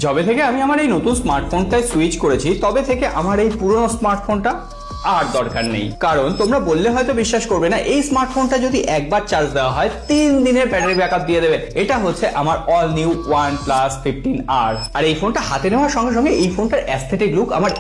যবে থেকে আমি আমার এই নতুন স্মার্টফোনটায় সুইচ করেছি তবে থেকে আমার এই পুরনো স্মার্টফোনটা আর দরকার নেই। কারণ তোমরা বললে হয়তো বিশ্বাস করবে না, এই স্মার্টফোনটা যদি একবার চার্জ দেওয়া হয় 3 দিনের ব্যাটারি ব্যাকআপ দিয়ে দেবে। এটা হচ্ছে আমার অল নিউ OnePlus 15R। আর এই ফোনটা হাতে নেওয়ার সঙ্গে সঙ্গে এই ফোনটার অ্যাস্থেটিক লুক আমার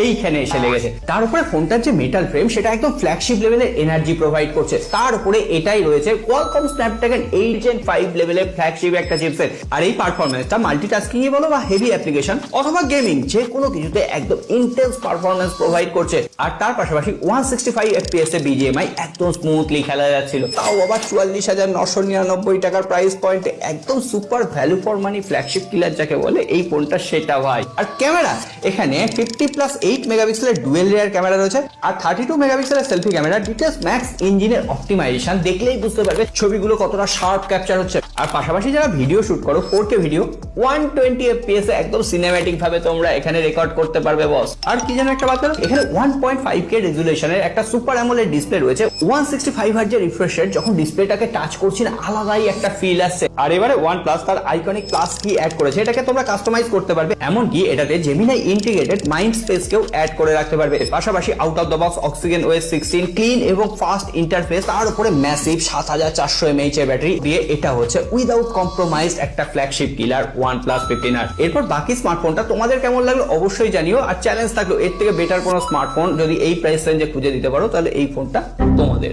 এইখানে এসে লেগেছে। তার উপরে ফোনটার যে মেটাল ফ্রেম সেটা একদম ফ্ল্যাগশিপ লেভেলের এনার্জি প্রোভাইড করছে। তার উপরে এটাই রয়েছে কোয়ালকম স্ন্যাপড্রাগন 8 Gen 5 লেভেলের ফ্ল্যাগশিপ একটা চিপসেট। আর এই পারফরম্যান্সটা মাল্টিটাস্কিং এ বলো বা হেভি অ্যাপ্লিকেশন অথবা গেমিং যে কোনো কিছুতে একদম ইন্টেন্স পারফরম্যান্স প্রোভাইড করছে। আর তার পাশাপাশি 165 FPS এ BGMI একদম স্মুথলি খেলা যাচ্ছিল, তাও আবার 44,999 টাকার প্রাইস পয়েন্টে। একদম super value for money flagship killer যাকে বলে এই ফোনটা সেটা ভাই। আর ক্যামেরা এখানে 50+8 মেগাপিক্সেলের ডুয়েল রিয়ার ক্যামেরা রয়েছে আর 32 মেগাপিক্সেলের সেলফি ক্যামেরা। ডিটেলস ম্যাক্স ইঞ্জিনের অপটিমাইজেশন দেখলেই বুঝতে পারবে ছবিগুলো কতটা শার্প ক্যাপচার হচ্ছে। আর পাশাপাশি যারা ভিডিও শুট করো 4K ভিডিও 120 FPS এ একদম সিনেম্যাটিক ভাবে তোমরা এখানে রেকর্ড করতে পারবে বস। আর কি যেন একটা ব্যাপার, এখানে 1.5K রেজুলেশনের একটা সুপার অ্যামোলেড ডিসপ্লে রয়েছে। 165 হার্জ এর রিফ্রেশ রেট, যখন ডিসপ্লেটাকে টাচ করছি না আলাদাই একটা ফিল আসছে। আর এবারে OnePlus তার আইকনিক প্লাস কি অ্যাড করেছে, এটাকে তোমরা কাস্টমাইজ করতে পারবে। এমনকি এটাতে জেমিনাই ইন্টিগ্রেটেড মাইন্ড স্পেস কেও অ্যাড করে রাখতে পারবে। পাশাপাশি out of the box Oxygen OS 16 clean এবং ফাস্ট ইন্টারফেস, তার উপরে ম্যাসিভ 7400 mAh এর ব্যাটারি দিয়ে এটা হচ্ছে উইদাউট কম্প্রোমাইজ একটা ফ্ল্যাগশিপ কিলার OnePlus 15R। এরপর বাকি স্মার্টফোনটা তোমাদের কেমন লাগলো অবশ্যই জানিও। আর চ্যালেঞ্জ থাকলো এর থেকে বেটার কোনো স্মার্টফোন যদি এই প্রাইস রেঞ্জে খুঁজে দিতে পারো তাহলে এই ফোনটা তোমাদের।